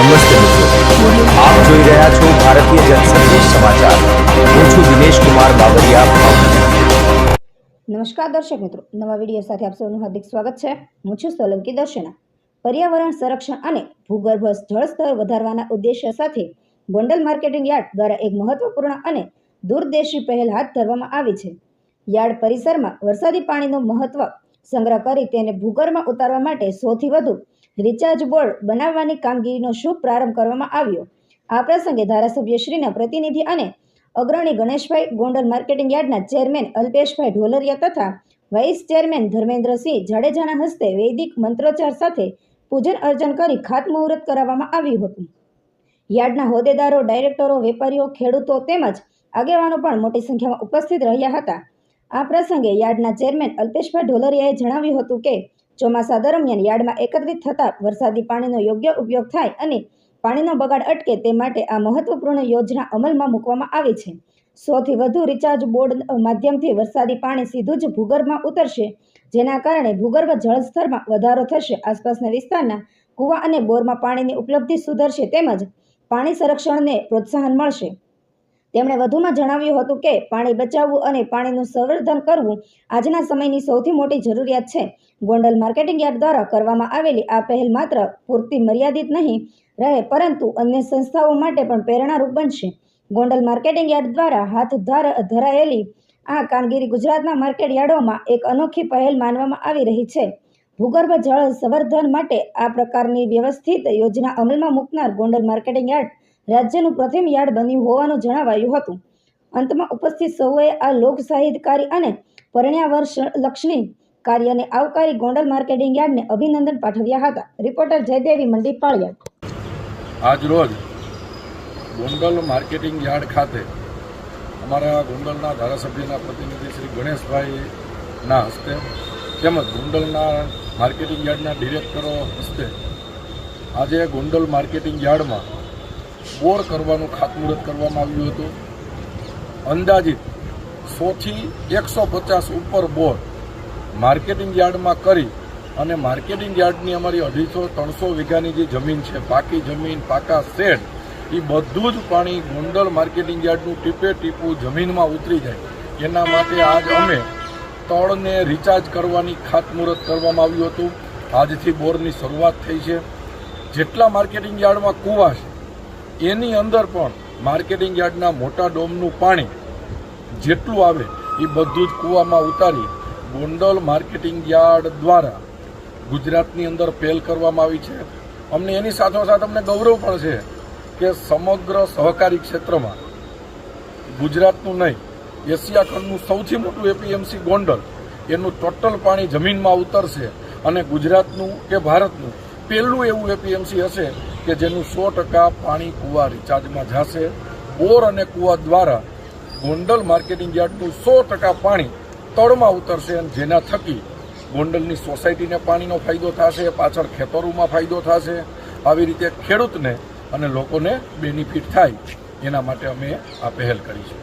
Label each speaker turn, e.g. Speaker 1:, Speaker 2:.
Speaker 1: નમસ્તે મિત્રો, આપ જોઈ રહ્યા છો ભારતીય જનસંદેશ સમાચાર। હું છું દિનેશ કુમાર બાબરિયા, ભાવનગર।
Speaker 2: નમસ્કાર દર્શક મિત્રો, નવા વિડીયો સાથે આપ સૌનું હાર્દિક સ્વાગત છે। હું છું સોલંકી દર્શના। પર્યાવરણ સંરક્ષણ અને ભૂગર્ભ જળ સ્તર વધારવાના ઉદ્દેશ્ય સાથે ગોંડલ માર્કેટિંગ યાર્ડ દ્વારા એક મહત્વપૂર્ણ અને દૂરદેશી પહેલ હાથ ધરવામાં આવી છે। યાર્ડ પરિસરમાં વરસાદી પાણીનો મહત્વ સંગ્રહ કરી તેને ભૂગર્ભમાં ઉતારવા માટે સૌથી વધુ રિચાર્જ બોર્ડ બનાવવાની કામગીરીનો શુભ પ્રારંભ કરવામાં આવ્યો। આ પ્રસંગે ધારાસભ્યશ્રીના પ્રતિનિધિ અને અગ્રણી ગણેશભાઈ, ગોંડલ માર્કેટિંગ યાર્ડના ચેરમેન અલ્પેશભાઈ ઢોલરિયા તથા વાઇસ ચેરમેન ધર્મેન્દ્રસિંહ જાડેજાના હસ્તે વૈદિક મંત્રોચ્ચાર સાથે પૂજન અર્ચન કરી ખાતમુહૂર્ત કરાવવામાં આવ્યું હતું। યાર્ડના હોદ્દેદારો, ડાયરેક્ટરો, વેપારીઓ, ખેડૂતો તેમજ આગેવાનો પણ મોટી સંખ્યામાં ઉપસ્થિત રહ્યા હતા। આ પ્રસંગે યાર્ડના ચેરમેન અલ્પેશભાઈ ઢોલરિયાએ જણાવ્યું હતું કે ચોમાસા દરમિયાન યાર્ડમાં એકત્રિત થતા વરસાદી પાણીનો યોગ્ય ઉપયોગ થાય અને પાણીનો બગાડ અટકે તે માટે આ મહત્વપૂર્ણ યોજના અમલમાં મૂકવામાં આવી છે। સૌથી વધુ રિચાર્જ બોર્ડ માધ્યમથી વરસાદી પાણી સીધું જ ભૂગર્ભમાં ઉતરશે, જેના કારણે ભૂગર્ભ જળસ્તરમાં વધારો થશે, આસપાસના વિસ્તારના કૂવા અને બોરમાં પાણીની ઉપલબ્ધિ સુધરશે તેમજ પાણી સંરક્ષણને પ્રોત્સાહન મળશે। તેમણે વધુમાં જણાવ્યું હતું કે પાણી બચાવવું અને પાણીનું સંવર્ધન કરવું આજના સમયની સૌથી મોટી જરૂરિયાત છે। ગોંડલ માર્કેટિંગ યાર્ડ દ્વારા કરવામાં આવેલી આ પહેલ માત્ર પૂરતી મર્યાદિત નહીં રહે પરંતુ અન્ય સંસ્થાઓ માટે પણ પ્રેરણારૂપ બનશે। ગોંડલ માર્કેટિંગ યાર્ડ દ્વારા હાથ ધરાયેલી આ કામગીરી ગુજરાતના માર્કેટ યાર્ડોમાં એક અનોખી પહેલ માનવામાં આવી રહી છે। ભૂગર્ભ જળ સંવર્ધન માટે આ પ્રકારની વ્યવસ્થિત યોજના અમલમાં મૂકનાર ગોંડલ માર્કેટિંગ યાર્ડ રાજ્યનું પ્રથમ યાર્ડ બન્યું હોવાનું જણાવાયું હતું। અંતમાં ઉપસ્થિત સૌએ આ લોકસાહિત્યકારી અને પર્યાવરણલક્ષી કાર્યને આવકારી ગોંડલ માર્કેટિંગ યાર્ડને અભિનંદન પાઠવ્યા હતા। રિપોર્ટર જયદેવી મંડી પાળિયાદ।
Speaker 3: આજ રોજ ગોંડલ માર્કેટિંગ યાર્ડ ખાતે અમારા ગોંડલના ધારાસભ્યના પ્રતિનિધિ શ્રી ગણેશભાઈના હસ્તે તેમજ ગોંડલના માર્કેટિંગ યાર્ડના ડિરેક્ટરો હસ્તે આજે ગોંડલ માર્કેટિંગ યાર્ડમાં બોર કરવાનું ખાતમુહૂર્ત કરવામાં આવ્યું હતું। અંદાજિત 100 થી 150 ઉપર બોર માર્કેટિંગ યાર્ડમાં કરી અને માર્કેટિંગ યાર્ડની અમારી 250-300 વીઘાની જે જમીન છે, પાકી જમીન, પાકા શેડ, એ બધું જ પાણી ગોંડલ માર્કેટિંગ યાર્ડનું ટીપે ટીપું જમીનમાં ઉતરી જાય એના માટે આજ અમે તળને રિચાર્જ કરવાની ખાતમુહૂર્ત કરવામાં આવ્યું હતું। આજથી બોરની શરૂઆત થઈ છે। જેટલા માર્કેટિંગ યાર્ડમાં કૂવા છે એની અંદર પણ માર્કેટિંગ યાર્ડના મોટા ડોમનું પાણી જેટલું આવે એ બધું જ કૂવામાં ઉતારી ગોંડલ માર્કેટિંગ યાર્ડ દ્વારા ગુજરાતની અંદર પહેલ કરવામાં આવી છે। અમને એની સાથોસાથ અમને ગૌરવ પણ છે કે સમગ્ર સહકારી ક્ષેત્રમાં ગુજરાતનું નહીં, એશિયા ખંડનું સૌથી મોટું એપીએમસી ગોંડલ, એનું ટોટલ પાણી જમીનમાં ઉતરશે અને ગુજરાતનું કે ભારતનું પહેલું એવું એપીએમસી હશે કે જેનું 100% પાણી કૂવા રિચાર્જમાં જશે। બોર અને કૂવા દ્વારા ગોંડલ માર્કેટિંગ યાર્ડનું 100% પાણી તળમાં ઉતરશે અને જેના થકી ગોંડલની સોસાયટીને પાણીનો ફાયદો થશે, પાછળ ખેતરોમાં ફાયદો થશે। આવી રીતે ખેડૂતને અને લોકોને બેનિફિટ થાય એના માટે અમે આ પહેલ કરી છે।